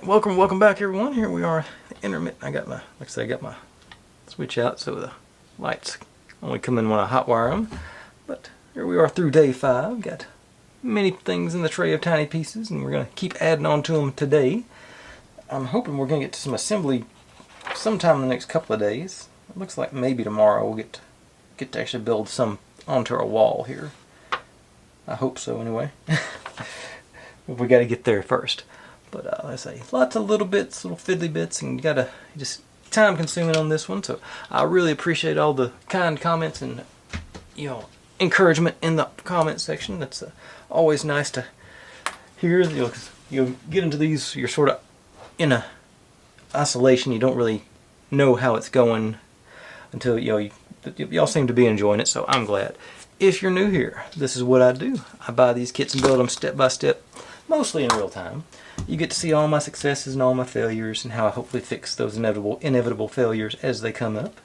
Alright, welcome back everyone. Here we are, intermittent. I got my, like I said, I got my switch out so the lights only come in when I hotwire them. But here we are through day 5. Got many things in the tray of tiny pieces, and we're going to keep adding on to them today. I'm hoping we're going to get to some assembly sometime in the next couple of days. It looks like maybe tomorrow we'll get to actually build some onto our wall here. I hope so anyway. We got to get there first. But I say lots of little bits, little fiddly bits, and you gotta just time consuming on this one. So I really appreciate all the kind comments and encouragement in the comment section. That's always nice to hear. You'll get into these, you're sort of in a isolation. You don't really know how it's going until y'all seem to be enjoying it. So I'm glad. If you're new here, this is what I do. I buy these kits and build them step by step, mostly in real time. You get to see all my successes and all my failures and how I hopefully fix those inevitable failures as they come up.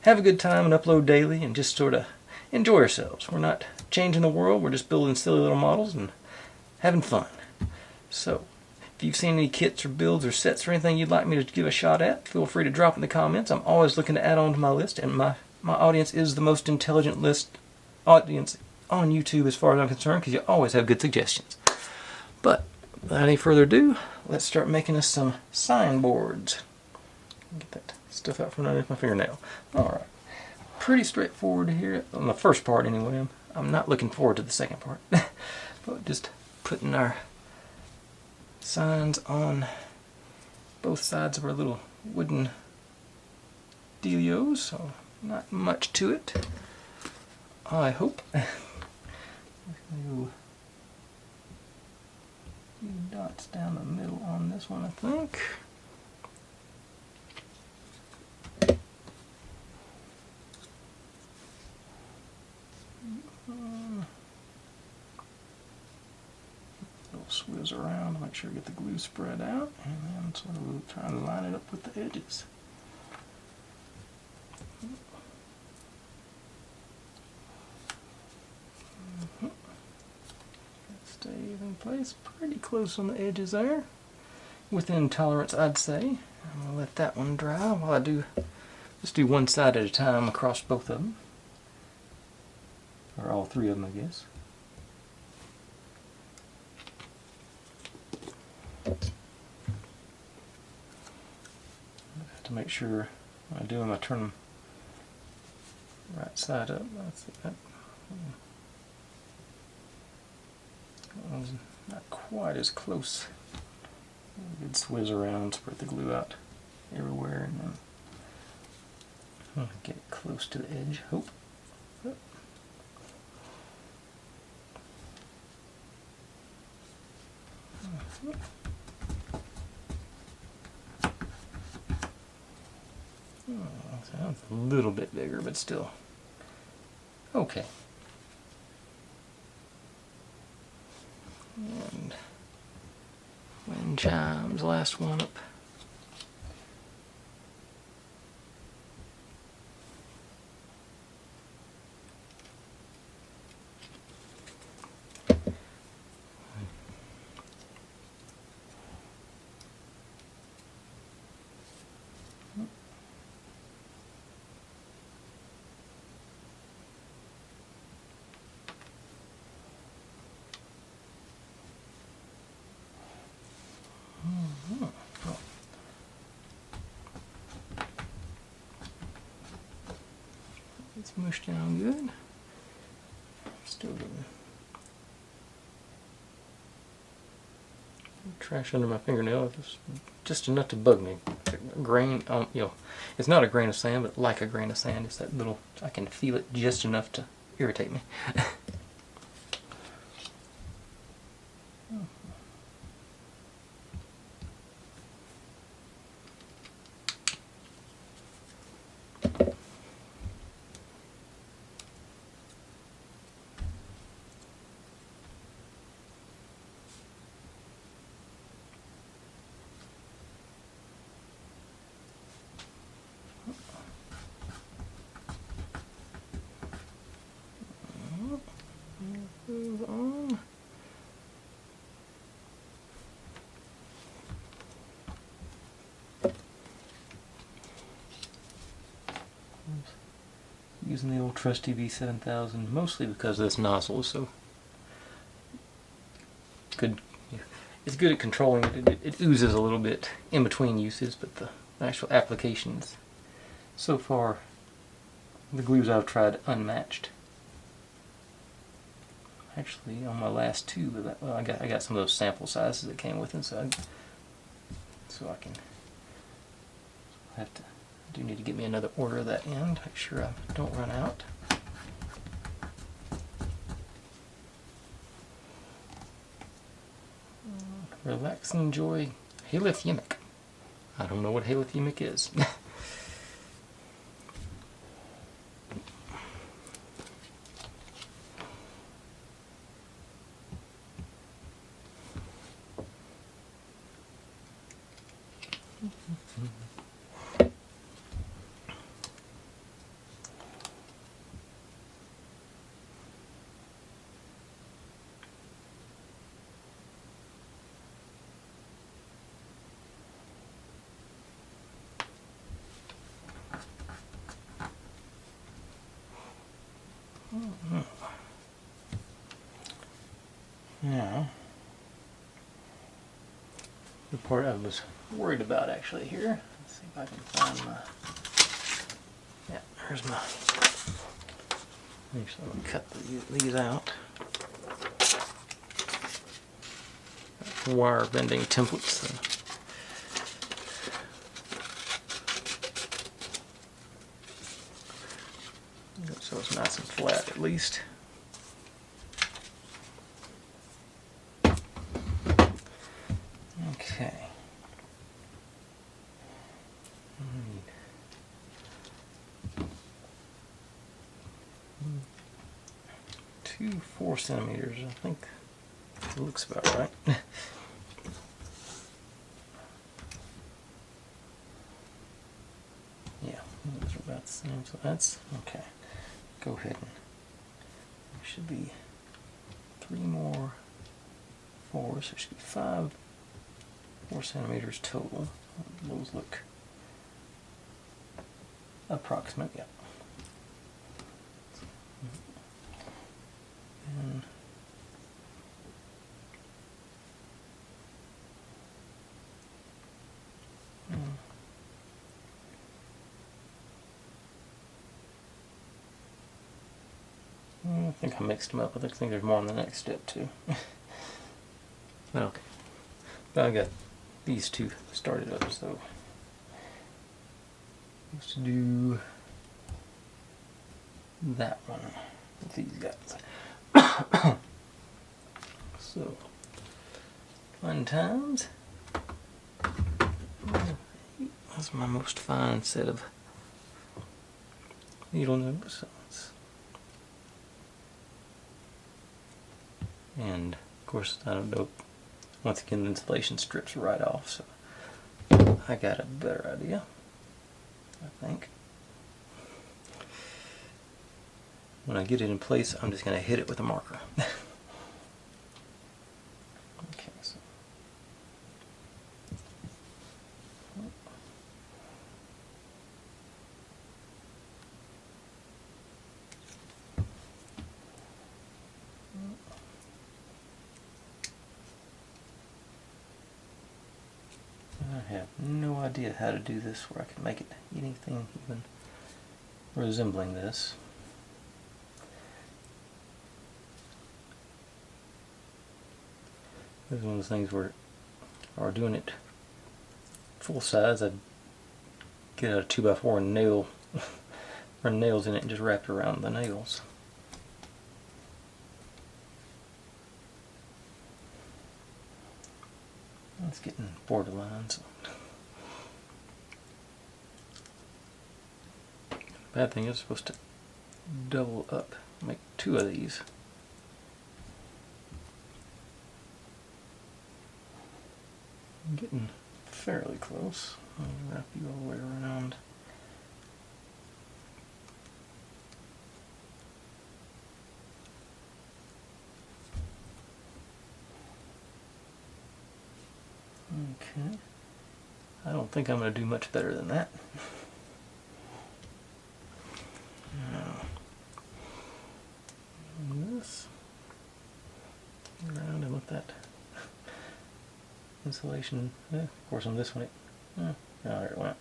Have a good time and upload daily and just sort of enjoy ourselves. We're not changing the world, we're just building silly little models and having fun. So, if you've seen any kits or builds or sets or anything you'd like me to give a shot at, feel free to drop in the comments. I'm always looking to add on to my list, and my audience is the most intelligent audience on YouTube as far as I'm concerned, because you always have good suggestions. But without any further ado, let's start making us some signboards. Get that stuff out from underneath my fingernail. Alright. Pretty straightforward here, on the first part anyway. I'm not looking forward to the second part. But just putting our signs on both sides of our little wooden dealios, so not much to it, I hope. Few dots down the middle on this one, I think. Little swizz around to make sure we get the glue spread out, and then sort of try to line it up with the edges. Stays in place pretty close on the edges there, within tolerance I'd say. I'm going to let that one dry while I just do one side at a time across both of them, or all three of them I guess. I have to make sure when I do them I turn them right side up. That's it. Not quite as close. Good swizz around, spread the glue out everywhere, and then get it close to the edge. Hope. Sounds a little bit bigger, but still okay. And wind chimes, last one up. It's mushed down good. Still getting trash under my fingernail. It's just enough to bug me. A grain, it's not a grain of sand, but like a grain of sand. It's that little, I can feel it just enough to irritate me. using the old trusty V7000, mostly because of this nozzle, so good. It's good at controlling it. It oozes a little bit in between uses, but the actual applications, so far, the glues I've tried, unmatched. Actually, on my last tube, well, I got some of those sample sizes that came with it, so I can have to. I do need to get me another order of that end. Make sure I don't run out. Relax and enjoy halothymic. I don't know what halothymic is. Now, the part I was worried about actually here. Let's see if I can find my. Yeah, there's my. Actually, I'm going to cut these out. Wire bending templates. So it's nice and flat at least. Okay. 4 centimeters, I think it looks about right. Yeah, those are about the same, so that's okay. Go ahead and there should be 3 more 4s, so there should be 4 centimeters total. Those look approximate, yeah. And I think I mixed them up. I think there's more on the next step too. But okay. But I got these 2 started up, so let's do that one with these guys. So, fun times. That's my most fine set of needle nooks. And of course, I don't know, once again the insulation strips right off, so I got a better idea, I think. When I get it in place, I'm just going to hit it with a marker. Okay, so I have no idea how to do this where I can make it anything even resembling this. This is one of those things where, or doing it full size, I'd get a 2x4 and nail, run nails in it and just wrap it around the nails. It's getting borderline. So. Bad thing is, it's supposed to double up, make 2 of these. I'm getting fairly close. I'll wrap you all the way around. Okay. I don't think I'm going to do much better than that. No. that insulation. Of course on this one there it went.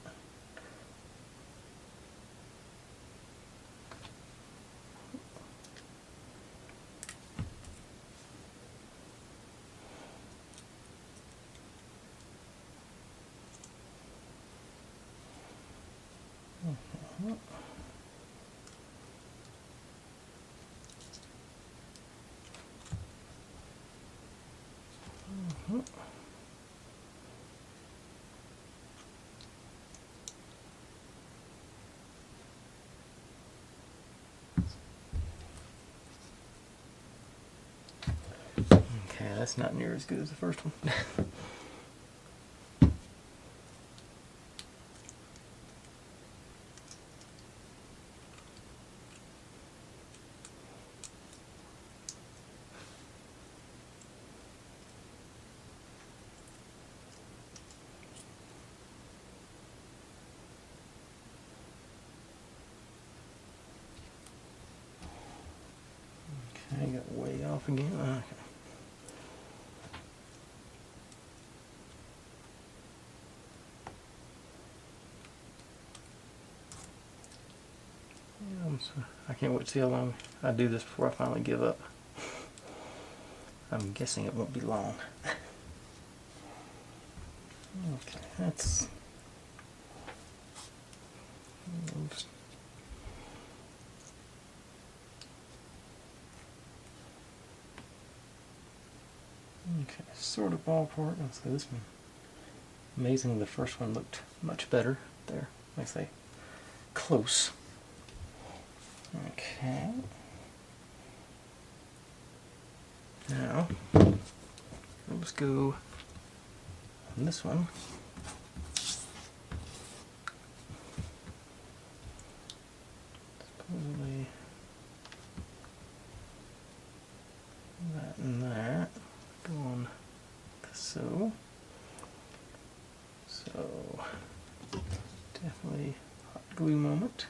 Okay, that's not near as good as the first one. Okay, got way off again. Okay. I can't wait to see how long I do this before I finally give up. I'm guessing it won't be long. Okay, that's... Oops. Okay, sort of ballpark. Let's say this one. Amazing, the first one looked much better there. Like I say, close. Okay. Now, let's go on this one. Supposedly that and that. Go on so. So, definitely hot glue moment.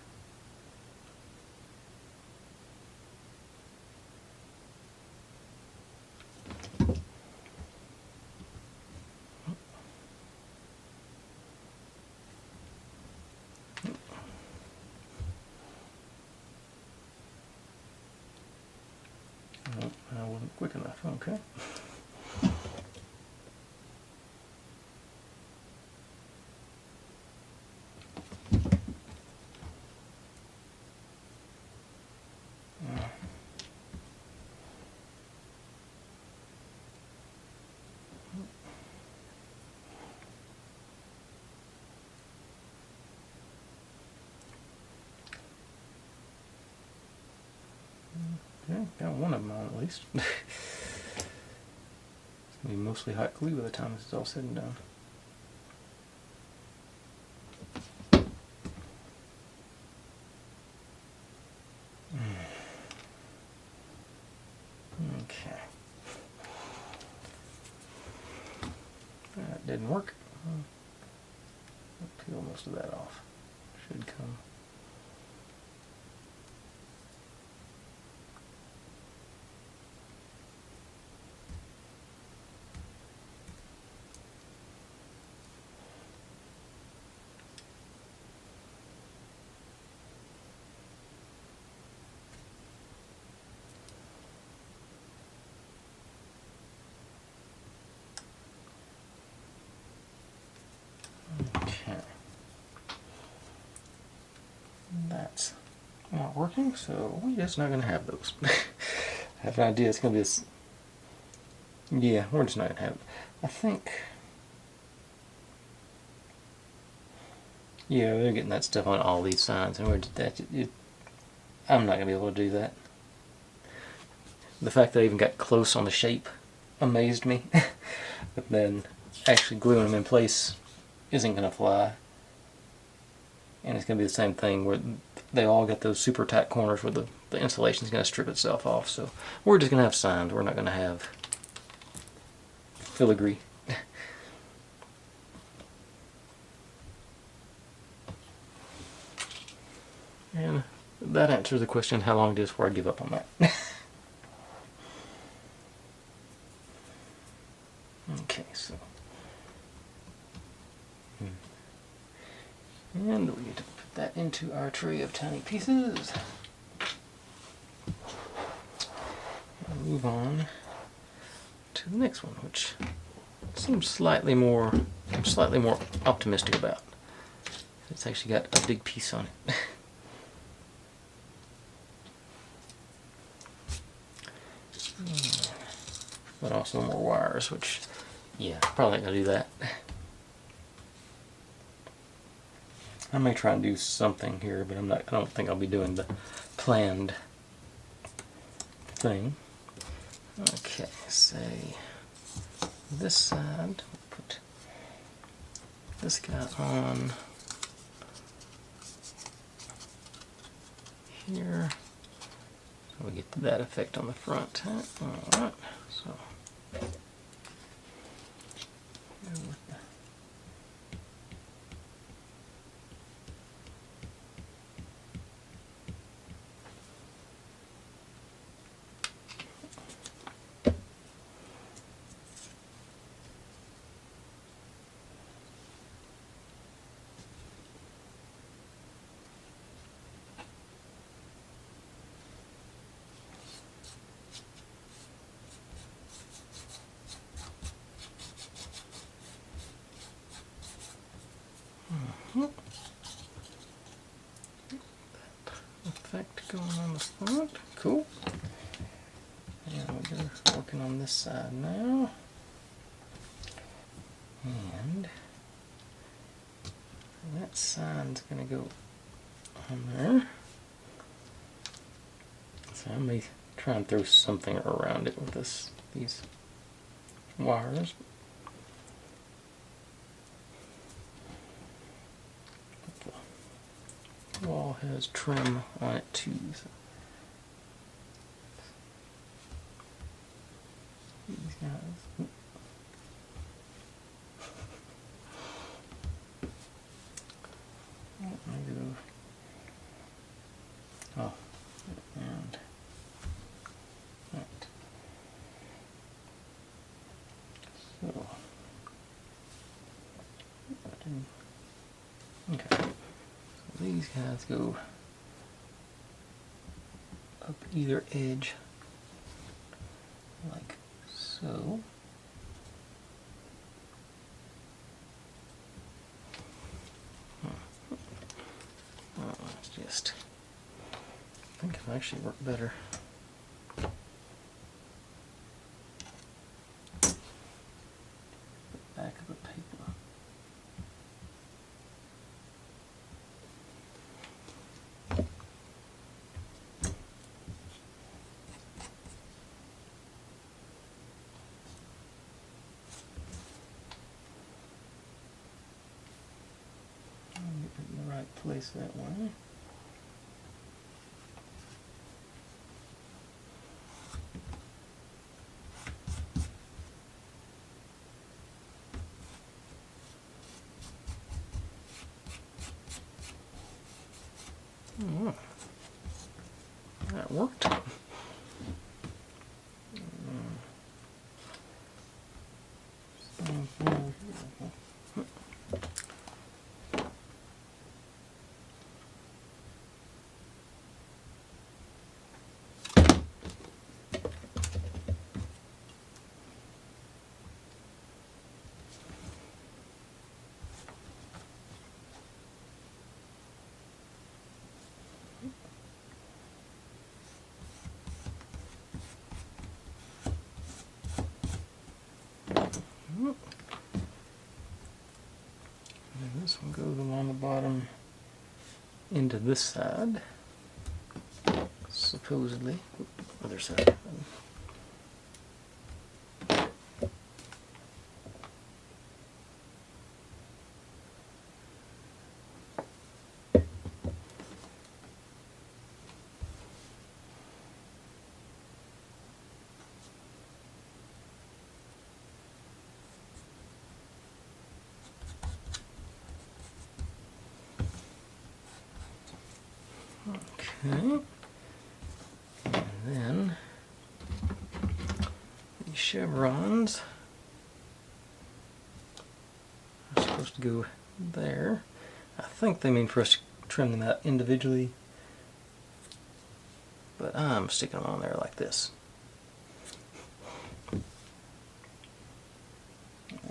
I wasn't quick enough, okay. Okay, got one of them on at least. It's going to be mostly hot glue by the time this is all said and done. Okay. That didn't work. I'll peel most of that off. Should come. That's not working, so we're just not going to have those. I have an idea it's going to be this. Yeah, we're just not going to have it. I think. Yeah, they're getting that stuff on all these signs, and I'm not going to be able to do that. The fact that I even got close on the shape amazed me. But then actually gluing them in place isn't going to fly. And it's going to be the same thing where they all got those super tight corners where the insulation is going to strip itself off. So we're just going to have signs. We're not going to have filigree. And that answers the question how long it is before I give up on that. Okay, so and we get to put that into our tray of tiny pieces. And move on to the next one, which seems slightly more, I'm slightly more optimistic about. It's actually got a big piece on it. But also more wires, which, yeah, probably not gonna do that. I may try and do something here, but I don't think I'll be doing the planned thing. Okay, say this side, put this guy on here, so we get that effect on the front. Alright, so go with the effect going on the front. Cool. And we're working on this side now. And that side's going to go on there. So I may try and throw something around it with these wires. The wall has trim on it too. So these guys. Oh, and that. So, okay. So these guys go up either edge, like so. It's just, I think it'll actually work better. The back of the paper. In the right place that way. Oh, that worked. And this one goes along the bottom into this side, supposedly. Other side. Okay, and then these chevrons supposed to go there. I think they mean for us to trim them out individually, but I'm sticking them on there like this. They're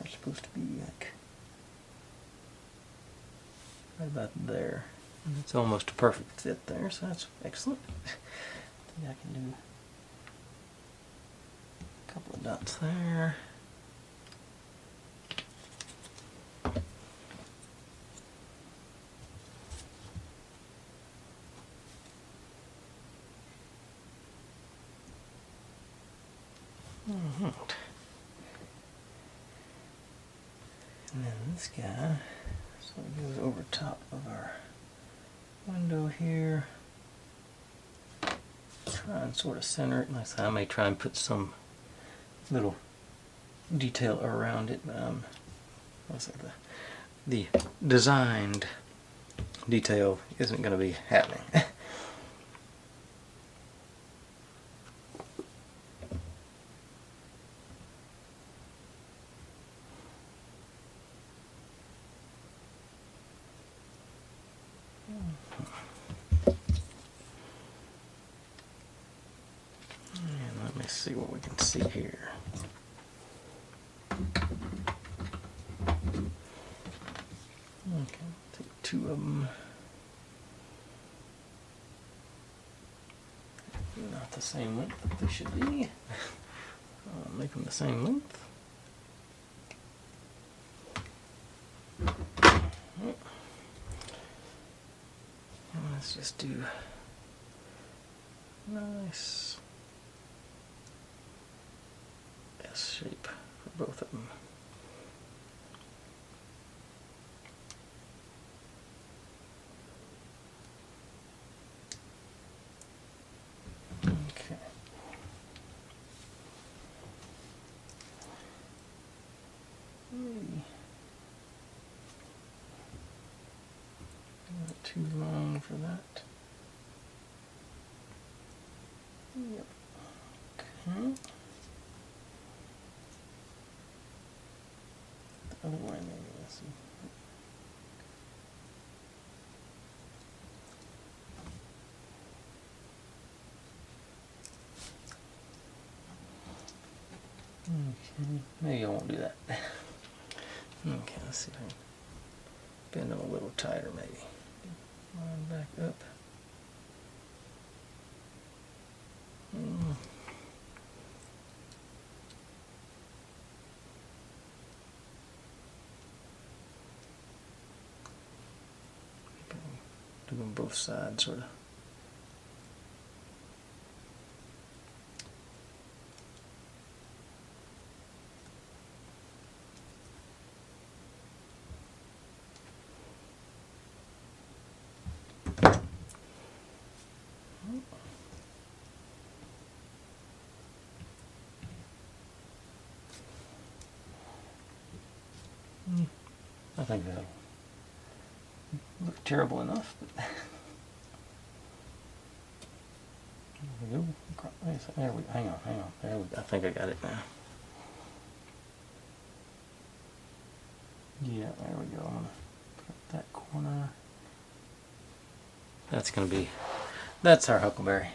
supposed to be like right about there. It's almost a perfect fit there, so that's excellent. I think I can do a couple of dots there. And then this guy sort of goes over top of our window here. Try and sort of center it. Like I said, I may try and put some little detail around it, but the designed detail isn't going to be happening. And let me see what we can see here. Okay, take two of them. Not the same length that they should be. I'll make them the same length. And let's just do nice S shape for both of them. Okay. Maybe not too long for that. Yep. Okay. The other one, maybe. Let's see. Okay. Maybe I won't do that. Okay, let's see if I can bend them a little tighter, maybe. Line back up. Do them both sides, sort of. I think that'll look terrible enough, but there we go. There we go. Hang on. There we go. I think I got it now. Yeah, there we go. I'm gonna put that corner. That's our huckleberry.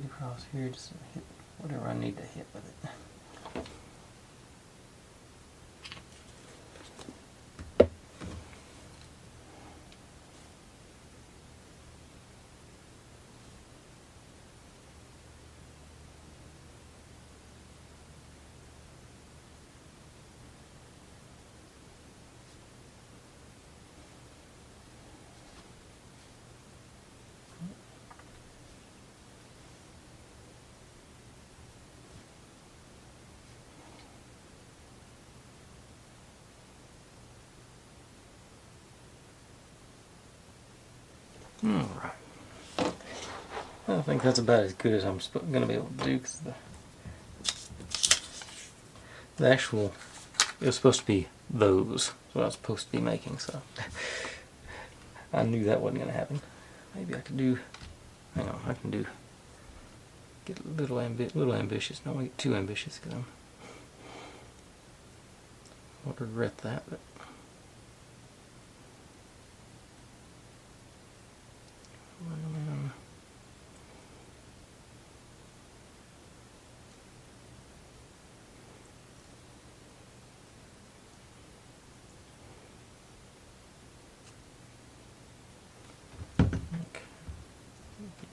Across here, just hit whatever I need to hit with it. Alright. I think that's about as good as I'm going to be able to do, because the actual, it was supposed to be those, what I was supposed to be making, so I knew that wasn't going to happen. Maybe I could do hang on, I can get a little ambitious. Don't get too ambitious because I won't regret that. But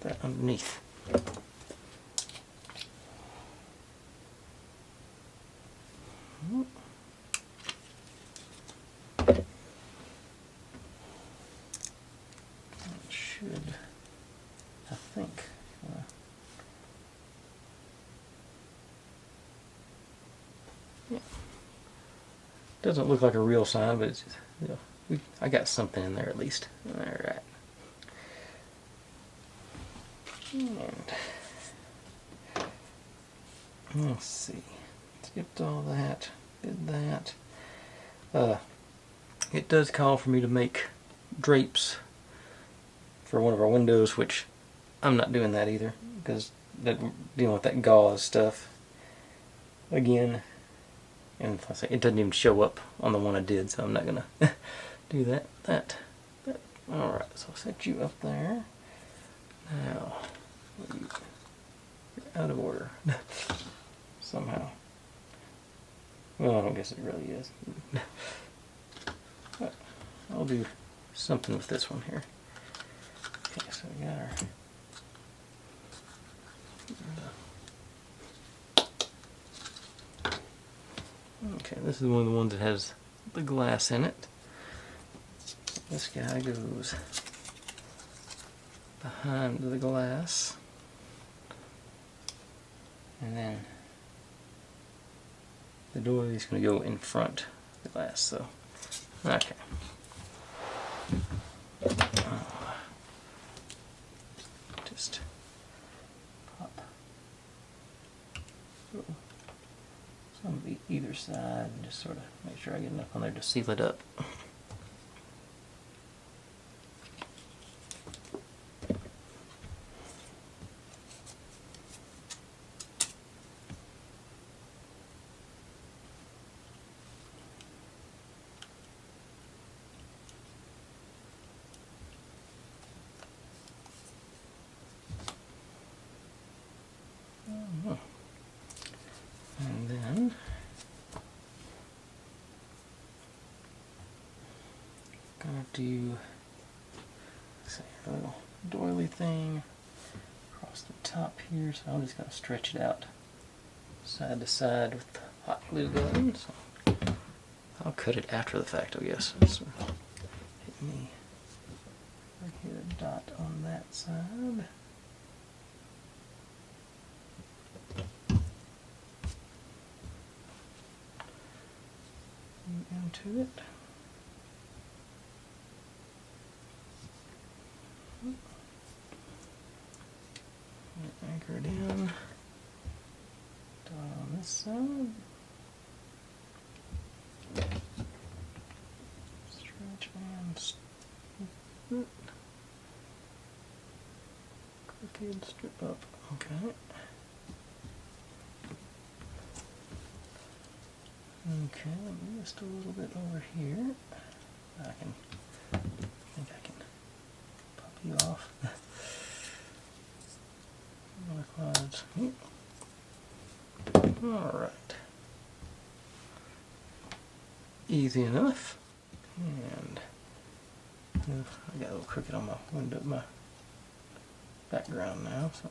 that underneath. That should, I think, yeah. Doesn't look like a real sign, but it's just, you know, I got something in there at least. All right. And let's see, skipped all that, did that. It does call for me to make drapes for one of our windows, which I'm not doing that either, because dealing with that gauze stuff again, and I say it doesn't even show up on the one I did, so I'm not gonna do that. All right, so I'll set you up there. Now, you're out of order somehow. Well, I don't guess it really is. But I'll do something with this one here. Okay, so we got our... Okay, this is one of the ones that has the glass in it. This guy goes behind the glass, and then the door is going to go in front of the glass. So, okay. Just pop some of either side and just sort of make sure I get enough on there to seal it up. And then gonna do a little doily thing across the top here, so I'm just gonna stretch it out side to side with the hot glue gun. So I'll cut it after the fact, I guess. So hit me right here, a dot on that side. Into it. Anchor it in. Dot on this side. Stretch and strip. Crooked strip up. Okay. Okay, just a little bit over here. I think I can pop you off. Alright. Easy enough. And I got a little crooked on my window, my background now, so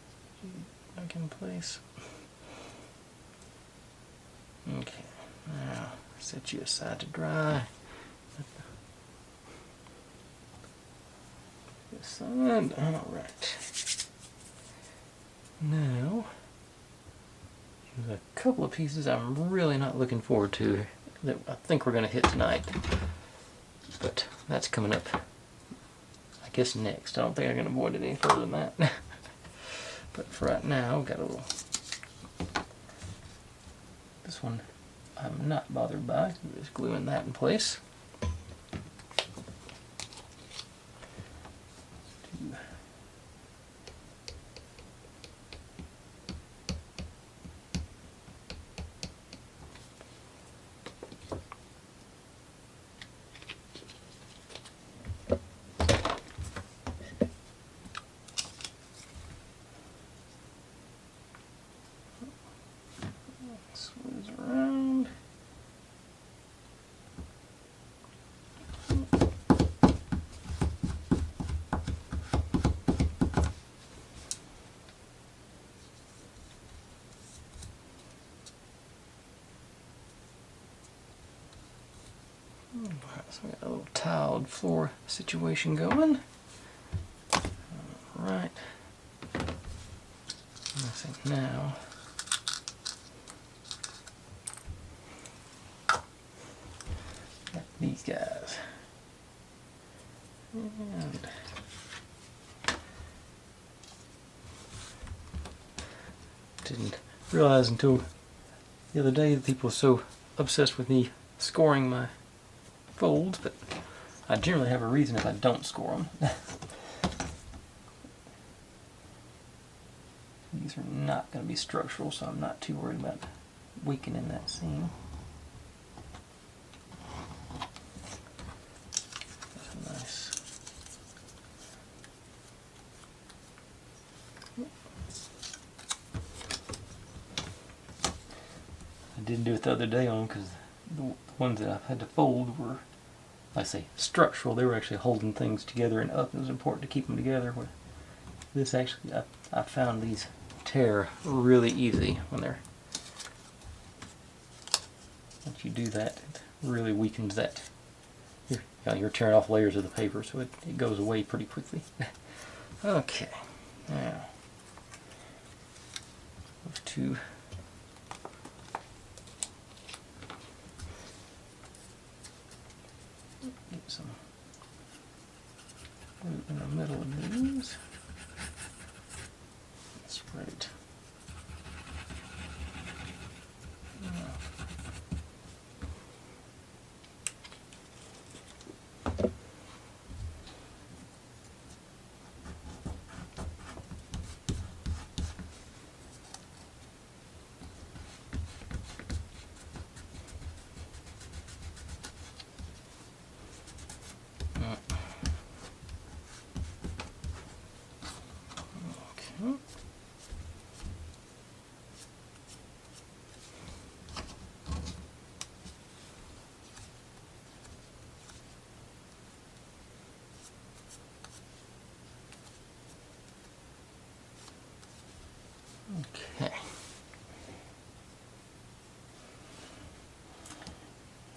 back in place. Okay. Now, set you aside to dry. This side, alright. Now, there's a couple of pieces I'm really not looking forward to that I think we're going to hit tonight. But that's coming up, I guess, next. I don't think I can avoid it any further than that. But for right now, I've got a little... This one I'm not bothered by. I'm just gluing that in place. tiled floor situation going. Alright. I think now got these guys. And didn't realize until the other day that people were so obsessed with me scoring my folds, but I generally have a reason if I don't score them. These are not going to be structural, so I'm not too worried about weakening that seam. That's nice. I didn't do it the other day on because the ones that I've had to fold were, I say, structural. They were actually holding things together and up. It was important to keep them together. This actually, I found these tear really easy when they're, once you do that, it really weakens that. You're tearing off layers of the paper, so it goes away pretty quickly. Okay, now those two. Get some glue in the middle of these. Spread it. Okay. Okay.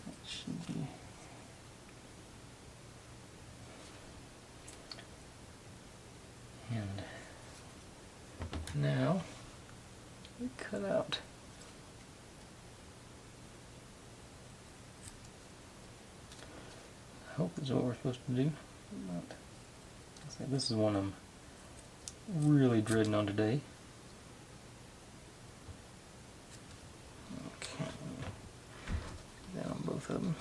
That should be. And now we cut out I hope this is what we're supposed to do. This is one I'm really dreading on today. Okay, down on both of them.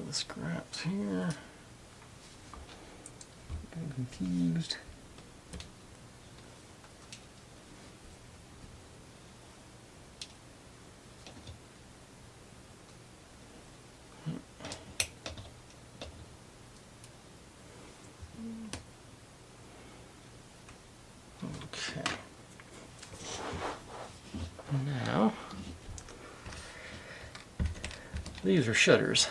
The scraps here. Getting confused. Okay. Now, these are shutters.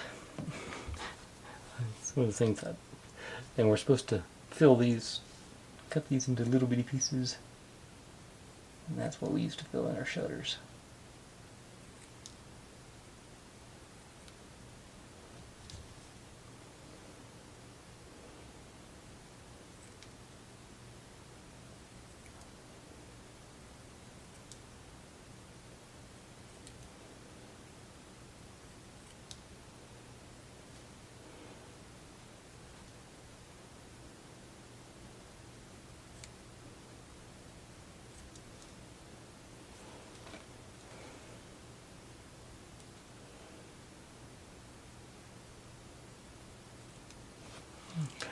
One of the things that, and we're supposed to fill these, cut these into little bitty pieces, and that's what we used to fill in our shutters. Okay.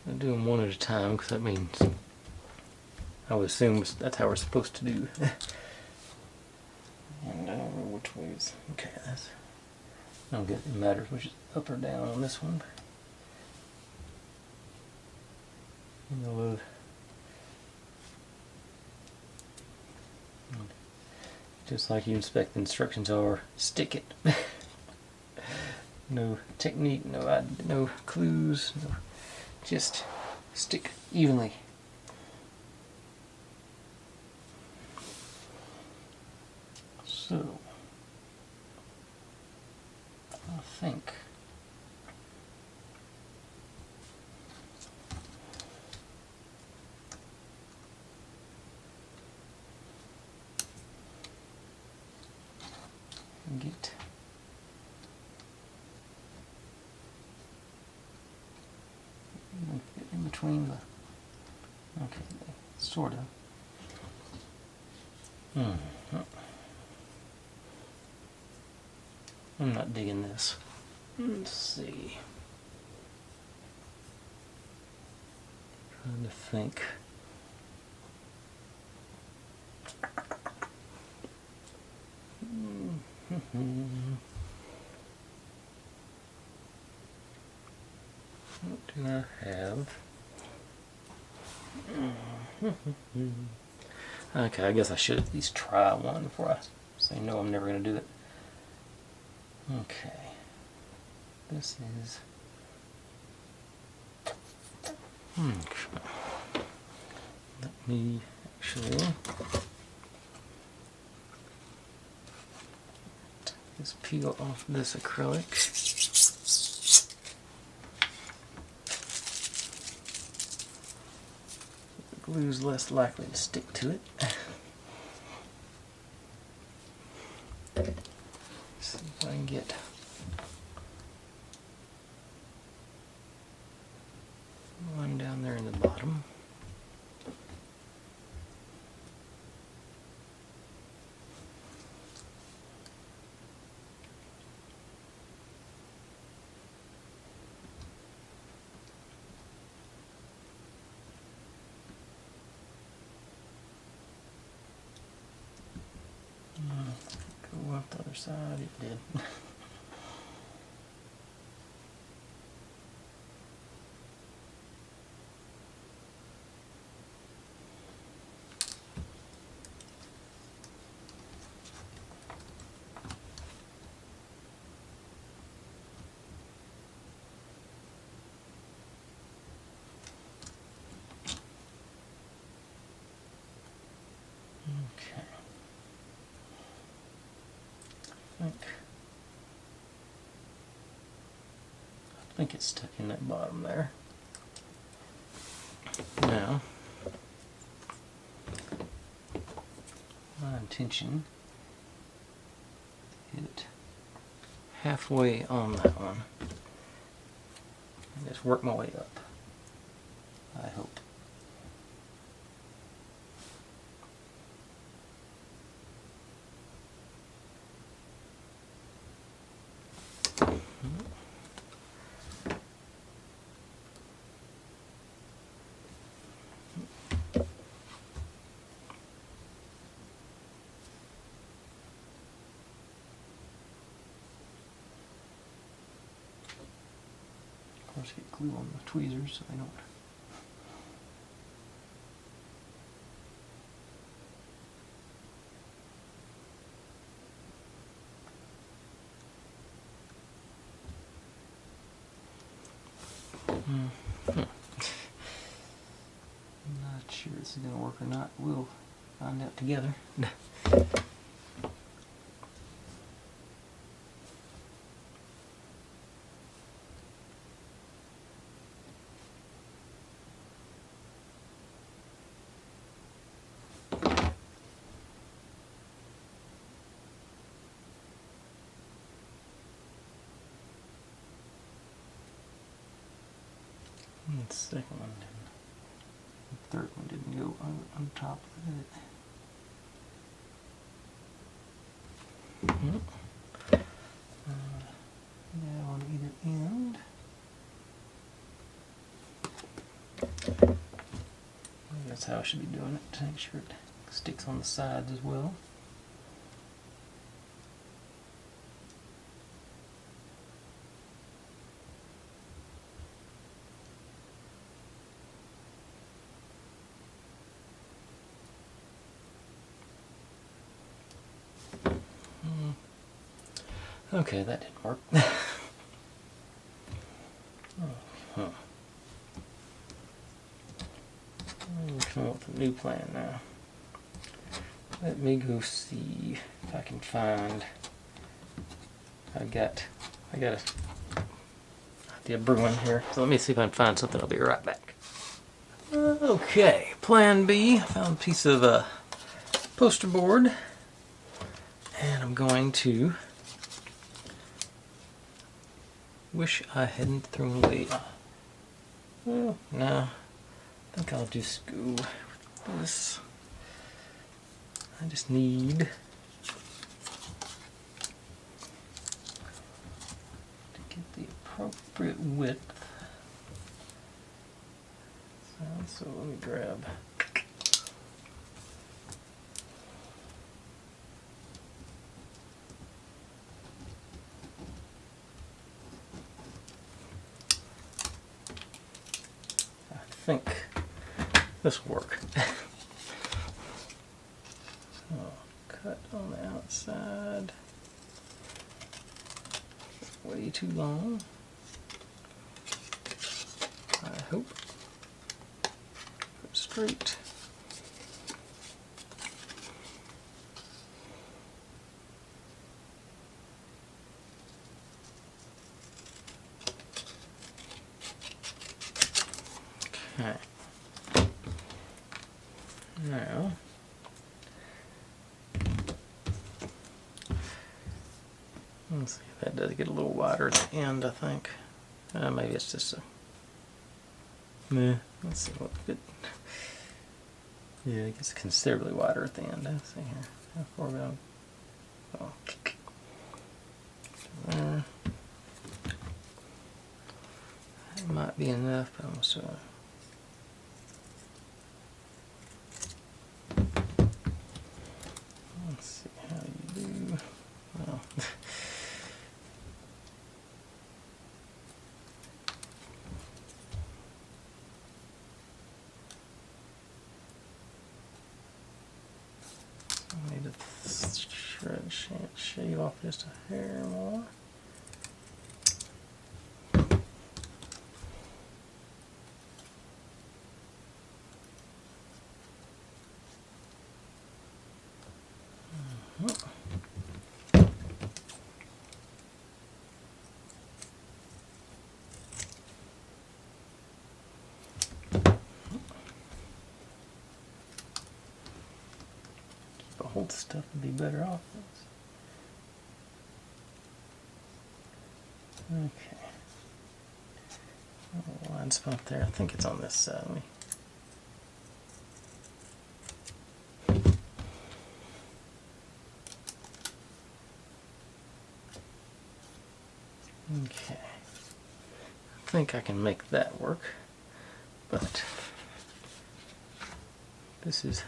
I'll do them one at a time because that means I would assume that's how we're supposed to do. And I don't know which way is. Okay, that's. I don't get it matters which is up or down on this one. Just like you inspect the instructions are, stick it. No technique, no clues, just stick evenly. So, I think get in between the, okay, sort of. I'm not digging this. Let's see. Trying to think. What do I have? Okay, I guess I should at least try one before I say no, I'm never going to do it. Okay. This is... Okay. Let me actually... just peel off this acrylic. The glue's less likely to stick to it. See if I can get one down there in the bottom. Go up the other side, it did. Okay. I think it's stuck in that bottom there. Now, my intention is hit halfway on that one. And just work my way up, I hope. Of course, get glue on the tweezers so they don't. I'm not sure this is going to work or not. We'll find out together. The second one didn't. The third one didn't go on top of it. Now on either end. That's how I should be doing it, to make sure it sticks on the sides as well. Okay, that didn't work. Huh. I'm coming up with a new plan now. Let me go see if I can find. I got a idea brewing here. So let me see if I can find something. I'll be right back. Okay, plan B. I found a piece of poster board, and I'm going to wish I hadn't thrown away. Well, no, I think I'll just go with this. I just need to get the appropriate width. So let me grab. I think this will work. Cut on the outside. Way too long. I hope. Straight. Okay. Now, let's see if that does get a little wider at the end, I think. Maybe it's just a. Nah, let's see what fit. Yeah, it gets considerably wider at the end. Let's see here. How far we go? Oh. There. That might be enough, but I'm still. Let's see how you do. Well. I need to shave off just a hair more. Old stuff would be better off. Okay. Oh, line spot there. I think it's on this side. Okay. I think I can make that work, but this is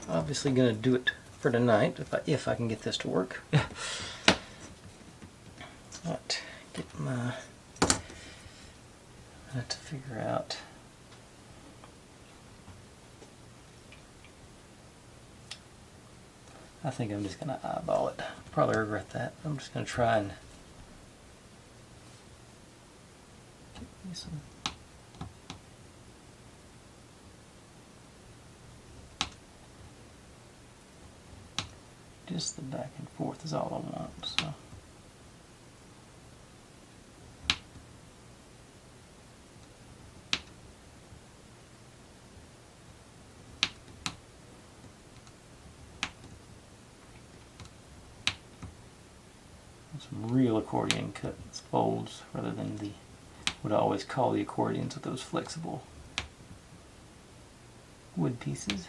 obviously going to do it for tonight if I can get this to work. But get my. I have to figure out. I think I'm just going to eyeball it. Probably regret that. I'm just going to try and get me some. Just the back and forth is all I want. So. Some real accordion cuts, folds, rather than the what I always call the accordions with those flexible wood pieces.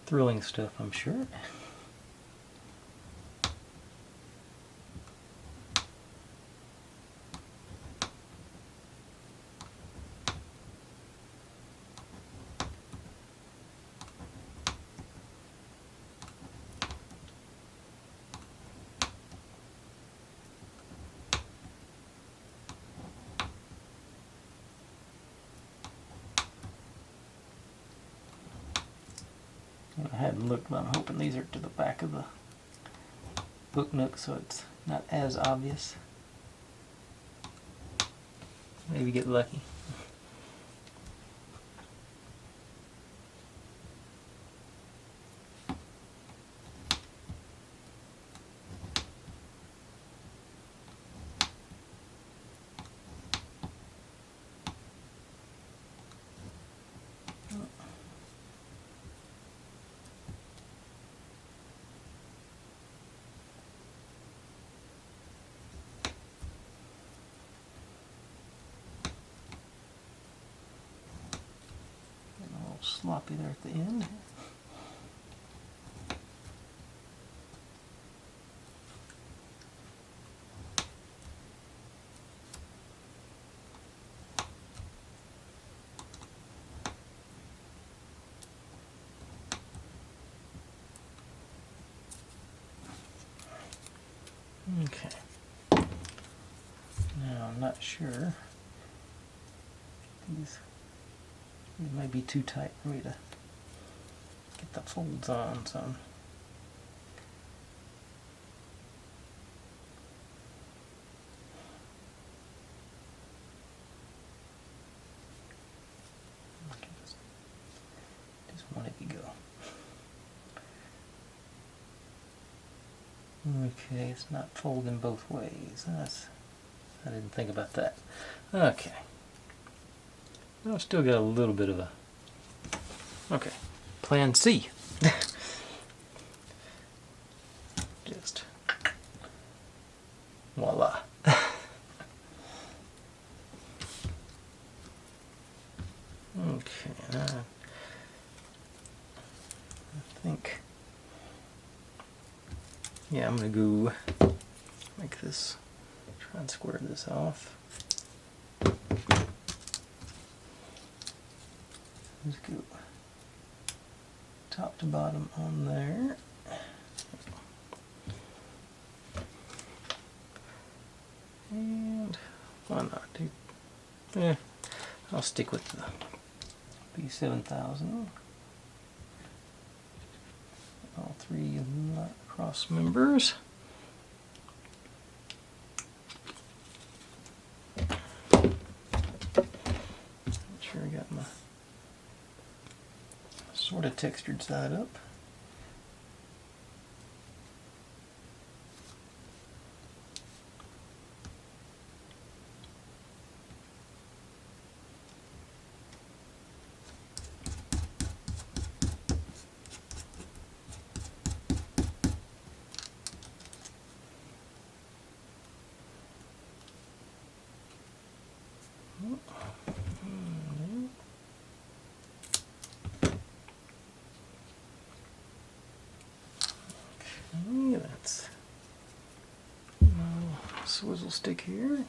Thrilling stuff, I'm sure. I hadn't looked, but I'm hoping these are to the back of the book nook so it's not as obvious. Maybe get lucky. Sloppy there at the end. Okay. Now I'm not sure. These may be too tight for me to get the folds on, so just one if you go. Okay, it's not folding both ways. I didn't think about that. Okay. I've still got a little bit of a... Okay. Plan C. Just... voila. Okay. I think... Yeah, I'm going to go make this... Try and square this off. Let's go top to bottom on there. And why not do... Yeah, I'll stick with the B7000. All three cross members. Make sure I got my sort of textured side up. That's swizzle stick here.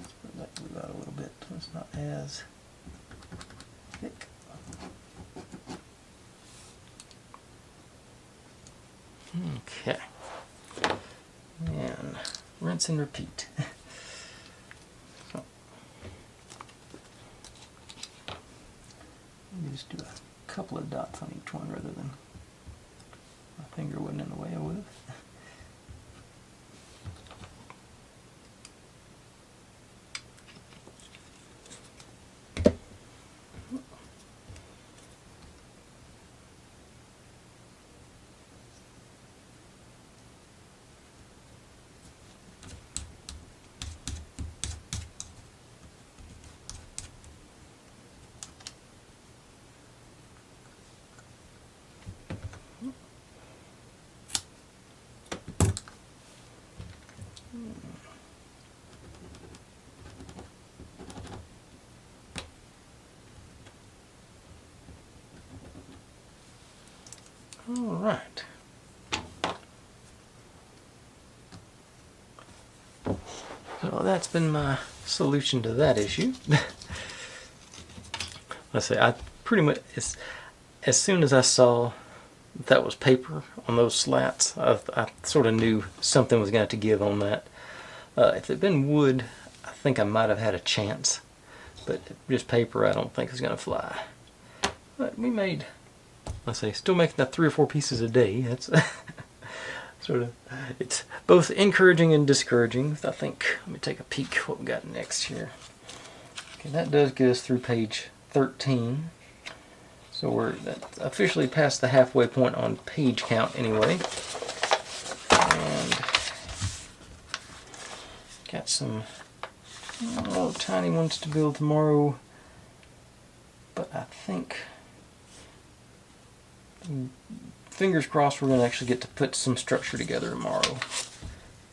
Spread that glue out a little bit so it's not as thick. Okay. And rinse and repeat. So, just do a couple of dots on each one rather than my finger wasn't in the way I would have. Alright. So that's been my solution to that issue. Let's say I pretty much, as soon as I saw that was paper on those slats, I sort of knew something was going to have to give on that. If it had been wood, I think I might have had a chance, but just paper I don't think is going to fly. But we made, let's say, still making that 3 or 4 pieces a day. That's sort of, it's both encouraging and discouraging. I think, let me take a peek what we got next here. Okay, that does get us through page 13. So we're officially past the halfway point on page count anyway. And got some little tiny ones to build tomorrow. But I think, fingers crossed, we're going to actually get to put some structure together tomorrow.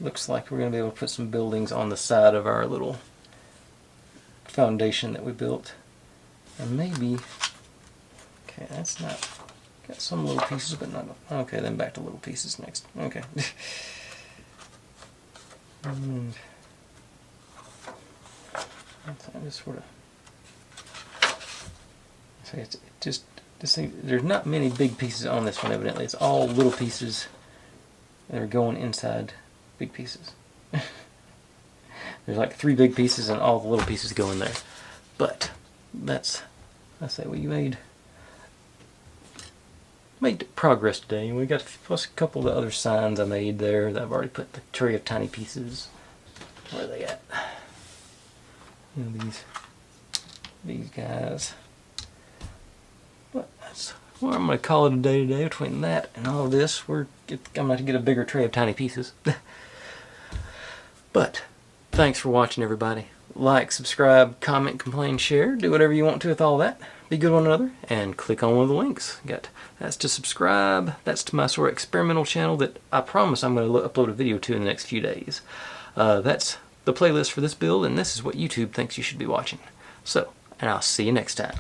Looks like we're going to be able to put some buildings on the side of our little foundation that we built. And maybe, okay, that's not, got some little pieces, but not, okay, then back to little pieces next. Okay. And I just sort of, so it's just, this thing, there's not many big pieces on this one evidently. It's all little pieces that are going inside big pieces. There's like 3 big pieces and all the little pieces go in there. But that's, I say we made progress today. We got plus a couple of the other signs I made there that I've already put the tray of tiny pieces. Where are they at? You know, these guys. But that's, well, I'm going to call it a day today. Between that and all of this, I'm going to have to get a bigger tray of tiny pieces. But thanks for watching, everybody. Like, subscribe, comment, complain, share. Do whatever you want to with all that. Be good to one another, and click on one of the links. That's to subscribe. That's to my sort of experimental channel that I promise I'm going to upload a video to in the next few days. That's the playlist for this build, and this is what YouTube thinks you should be watching. So, and I'll see you next time.